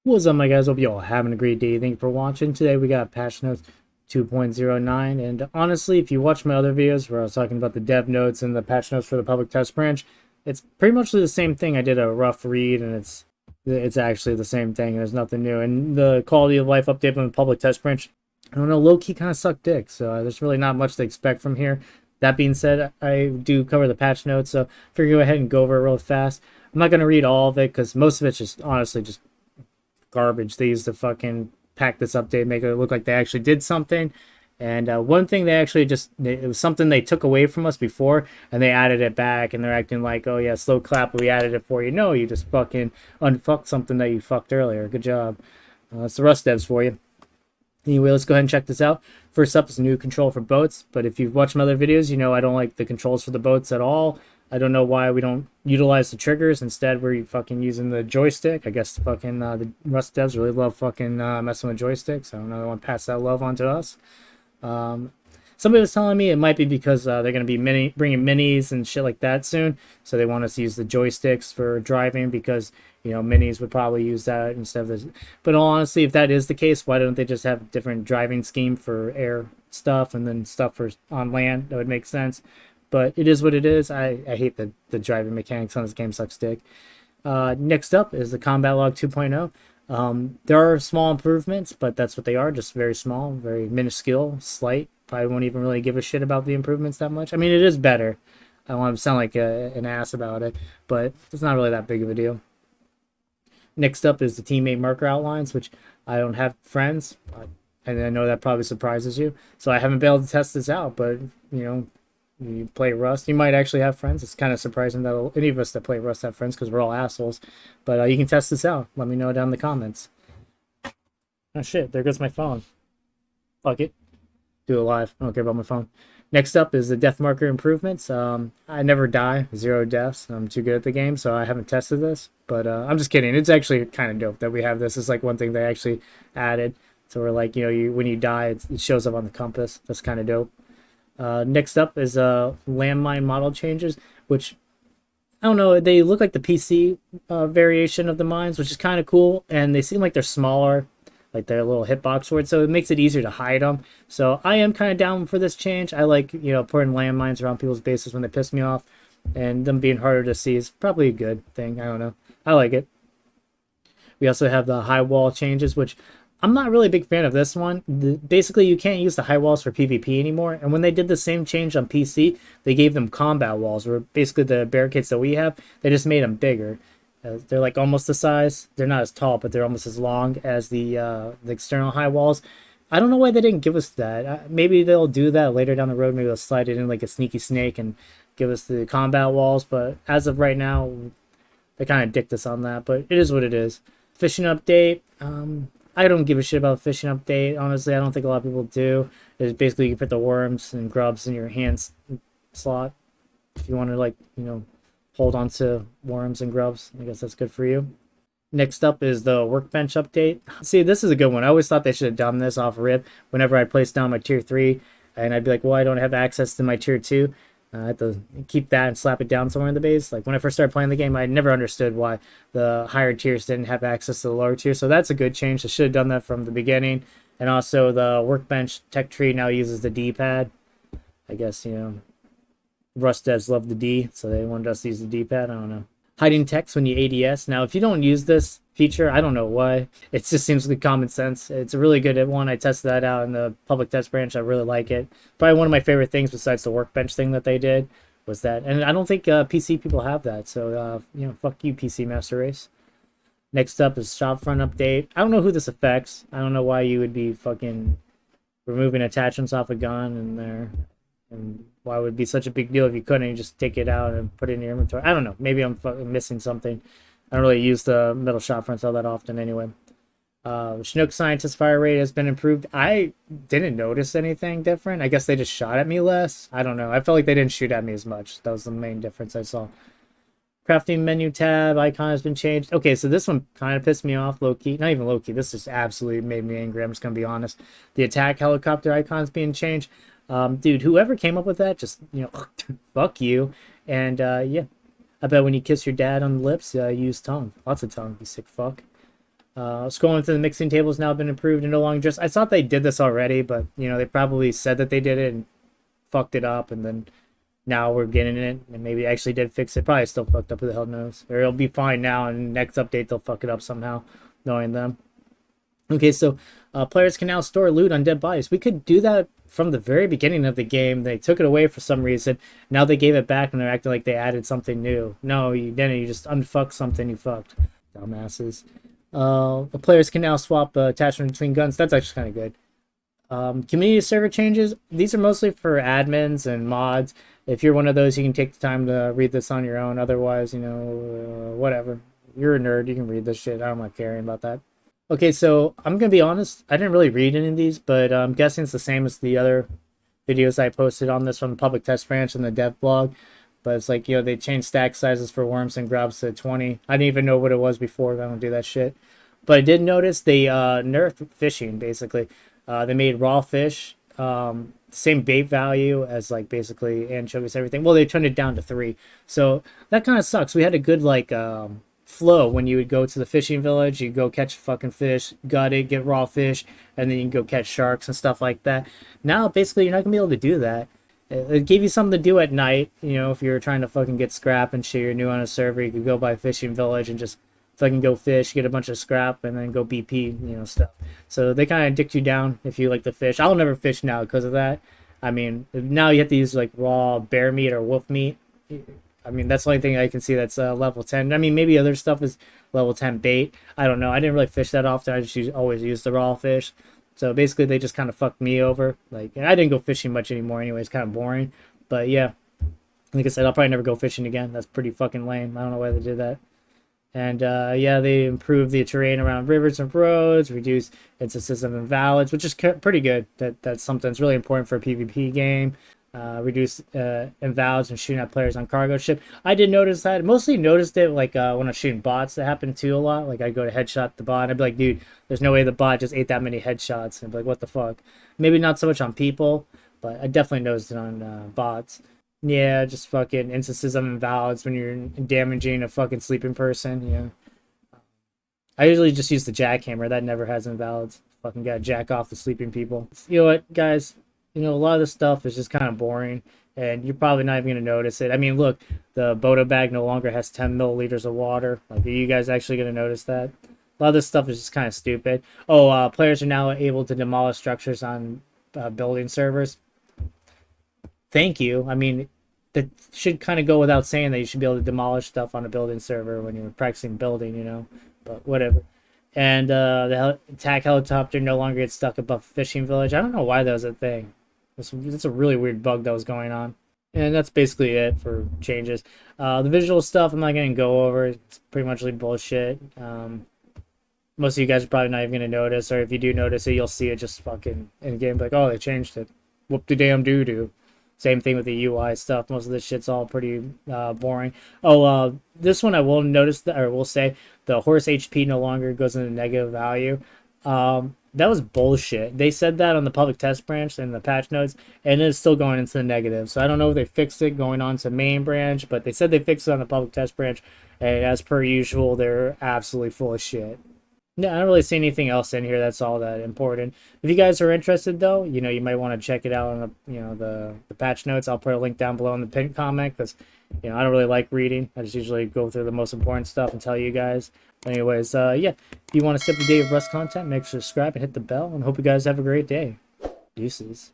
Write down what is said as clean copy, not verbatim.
What's up, my guys? Hope you all having a great day. Thank you for watching. Today we got patch notes 2.09, and honestly, if you watch my other videos where I was talking about the dev notes and the patch notes for the public test branch, it's pretty much the same thing. I did a rough read, and it's actually the same thing. There's nothing new. And the quality of life update on the public test branch, I don't know, low-key kind of sucked dick, so there's really not much to expect from here. That being said, I do cover the patch notes, so figure go ahead and go over it real fast. I'm not going to read all of it because most of it's just honestly just garbage. They used to fucking pack this update, make it look like they actually did something. And one thing they actually it was something they took away from us before, and they added it back, and they're acting like, oh yeah, slow clap, we added it for you. No, you just fucking unfucked something that you fucked earlier. Good job. That's the Rust devs for you. Anyway, let's go ahead and check this out. First up is a new control for boats, but if you've watched my other videos, you know I don't like the controls for the boats at all. I don't know why we don't utilize the triggers. Instead, we're fucking using the joystick. I guess fucking the Rust devs really love fucking messing with joysticks. I don't know, they want to pass that love on to us. Somebody was telling me it might be because they're going to be bringing minis and shit like that soon. So they want us to use the joysticks for driving because, you know, minis would probably use that instead of this. But honestly, if that is the case, why don't they just have a different driving scheme for air stuff and then stuff for on land? That would make sense. But it is what it is. I hate the driving mechanics on this game, sucks dick. Next up is the Combat Log 2.0. There are small improvements, but that's what they are, just very small, very minuscule, slight. Probably won't even really give a shit about the improvements that much. I mean, it is better. I don't want to sound like an ass about it, but it's not really that big of a deal. Next up is the teammate marker outlines, which I don't have friends, and I know that probably surprises you. So I haven't been able to test this out, but, you know, you play Rust, you might actually have friends. It's kind of surprising that any of us that play Rust have friends because we're all assholes. But you can test this out. Let me know down in the comments. Oh shit, there goes my phone. Fuck it. Do it live. I don't care about my phone. Next up is the death marker improvements. I never die, 0 deaths. I'm too good at the game, so I haven't tested this. But I'm just kidding. It's actually kind of dope that we have this. It's like one thing they actually added. So we're like, you know, when you die, it shows up on the compass. That's kind of dope. Next up is landmine model changes, which I don't know, they look like the PC variation of the mines, which is kind of cool, and they seem like they're smaller, like they're a little hitbox for it, so it makes it easier to hide them. So I am kind of down for this change. I like, you know, putting landmines around people's bases when they piss me off, and them being harder to see is probably a good thing. I don't know. I like it. We also have the high wall changes, which I'm not really a big fan of this one. Basically, you can't use the high walls for PvP anymore. And when they did the same change on PC, they gave them combat walls, where basically the barricades that we have, they just made them bigger. They're like almost the size. They're not as tall, but they're almost as long as the external high walls. I don't know why they didn't give us that. Maybe they'll do that later down the road. Maybe they'll slide it in like a sneaky snake and give us the combat walls. But as of right now, they kind of dicked us on that. But it is what it is. Fishing update. I don't give a shit about fishing update. Honestly, I don't think a lot of people do. It's basically you put the worms and grubs in your hands slot. If you want to, like, you know, hold on to worms and grubs, I guess that's good for you. Next up is the Workbench update. See, this is a good one. I always thought they should have done this off rip whenever I placed down my tier 3. And I'd be like, well, I don't have access to my tier 2. I have to keep that and slap it down somewhere in the base. Like when I first started playing the game, I never understood why the higher tiers didn't have access to the lower tiers. So that's a good change. They should have done that from the beginning. And also the Workbench tech tree now uses the D-pad. I guess, you know, Rust devs love the D, so they wanted us to use the D-pad. I don't know. Hiding text when you ADS. Now, if you don't use this feature, I don't know why. It just seems like common sense. It's a really good one. I tested that out in the public test branch. I really like it. Probably one of my favorite things besides the Workbench thing that they did was that. And I don't think PC people have that. So, you know, fuck you, PC Master Race. Next up is Shopfront update. I don't know who this affects. I don't know why you would be fucking removing attachments off a gun in there. And why would it be such a big deal if you couldn't you just take it out and put it in your inventory? I don't know. Maybe I'm missing something. I don't really use the metal shop fronts all that often anyway. Chinook Scientist fire rate has been improved. I didn't notice anything different. I guess they just shot at me less. I don't know. I felt like they didn't shoot at me as much. That was the main difference I saw. Crafting menu tab icon has been changed. Okay, so this one kind of pissed me off, low-key. Not even low-key. This just absolutely made me angry. I'm just going to be honest. The attack helicopter icon's being changed. Dude, whoever came up with that, just, you know, fuck you. And, yeah. I bet when you kiss your dad on the lips, use tongue. Lots of tongue, you sick fuck. Scrolling through the mixing table has now been improved and no longer just. I thought they did this already, but you know they probably said that they did it and fucked it up, and then now we're getting it, and maybe they actually did fix it. Probably still fucked up. Who the hell knows? Or it'll be fine now, and next update they'll fuck it up somehow, knowing them. Okay, so players can now store loot on dead bodies. We could do that from the very beginning of the game. They took it away for some reason. Now they gave it back, and they're acting like they added something new. No, you didn't. You just unfucked something you fucked. Dumbasses. The players can now swap attachment between guns. That's actually kind of good. Community server changes. These are mostly for admins and mods. If you're one of those, you can take the time to read this on your own. Otherwise, you know, whatever. You're a nerd. You can read this shit. I don't like caring about that. Okay, so I'm going to be honest. I didn't really read any of these, but I'm guessing it's the same as the other videos I posted on this from the public test branch and the dev blog. But it's like, you know, they changed stack sizes for worms and grubs to 20. I didn't even know what it was before. I don't do that shit. But I did notice they nerfed fishing, basically. They made raw fish same bait value as like basically anchovies, everything. Well, they turned it down to 3. So that kind of sucks. We had a good like flow when you would go to the fishing village. You go catch fucking fish, gut it, get raw fish, and then you can go catch sharks and stuff like that. Now, basically, you're not going to be able to do that. It gave you something to do at night, you know, if you're trying to fucking get scrap and shit, you're new on a server, you could go by fishing village and just fucking go fish, get a bunch of scrap, and then go BP, you know, stuff. So they kind of dick you down if you like to fish. I'll never fish now because of that. I mean, now you have to use like raw bear meat or wolf meat. I mean, that's the only thing I can see that's level 10. I mean, maybe other stuff is level 10 bait. I don't know. I didn't really fish that often. I just always use the raw fish. So basically, they just kind of fucked me over. Like, I didn't go fishing much anymore anyway. It's kind of boring. But yeah, like I said, I'll probably never go fishing again. That's pretty fucking lame. I don't know why they did that. And yeah, they improved the terrain around rivers and roads, reduced instances of invalids, which is pretty good. That's something that's really important for a PvP game. Reduce invalids and shooting at players on cargo ship. I did notice that. Mostly noticed it like when I was shooting bots. That happened too a lot. Like I go to headshot the bot, and I'd be like, dude, there's no way the bot just ate that many headshots. And I'd be like, what the fuck? Maybe not so much on people, but I definitely noticed it on bots. Yeah, just fucking instances of invalids when you're damaging a fucking sleeping person. Yeah. I usually just use the jackhammer. That never has invalids. Fucking gotta jack off the sleeping people. You know what, guys? You know, a lot of this stuff is just kind of boring, and you're probably not even going to notice it. I mean, look, the Boda bag no longer has 10 milliliters of water. Like, are you guys actually going to notice that? A lot of this stuff is just kind of stupid. Oh, players are now able to demolish structures on building servers. Thank you. I mean, that should kind of go without saying that you should be able to demolish stuff on a building server when you're practicing building, you know, but whatever. And the attack helicopter no longer gets stuck above fishing village. I don't know why that was a thing. It's a really weird bug that was going on. And that's basically it for changes. The visual stuff I'm not going to go over. It's pretty much like bullshit. Most of you guys are probably not even going to notice. Or if you do notice it, you'll see it just fucking in the game. Like, oh, they changed it. Whoop-de-damn-doo-doo. Same thing with the UI stuff. Most of this shit's all pretty boring. Oh, this one I will notice, that, or will say, the horse HP no longer goes into negative value. That was bullshit. They said that on the public test branch and the patch notes, and it's still going into the negative. So I don't know if they fixed it going on to main branch, but they said they fixed it on the public test branch, and as per usual, they're absolutely full of shit. No, I don't really see anything else in here that's all that important. If you guys are interested, though, you know, you might want to check it out on the, you know, the patch notes. I'll put a link down below in the pinned comment because, you know, I don't really like reading. I just usually go through the most important stuff and tell you guys. Anyways, yeah, if you want to stay up to date with Rust content, make sure to subscribe and hit the bell. And hope you guys have a great day. Deuces.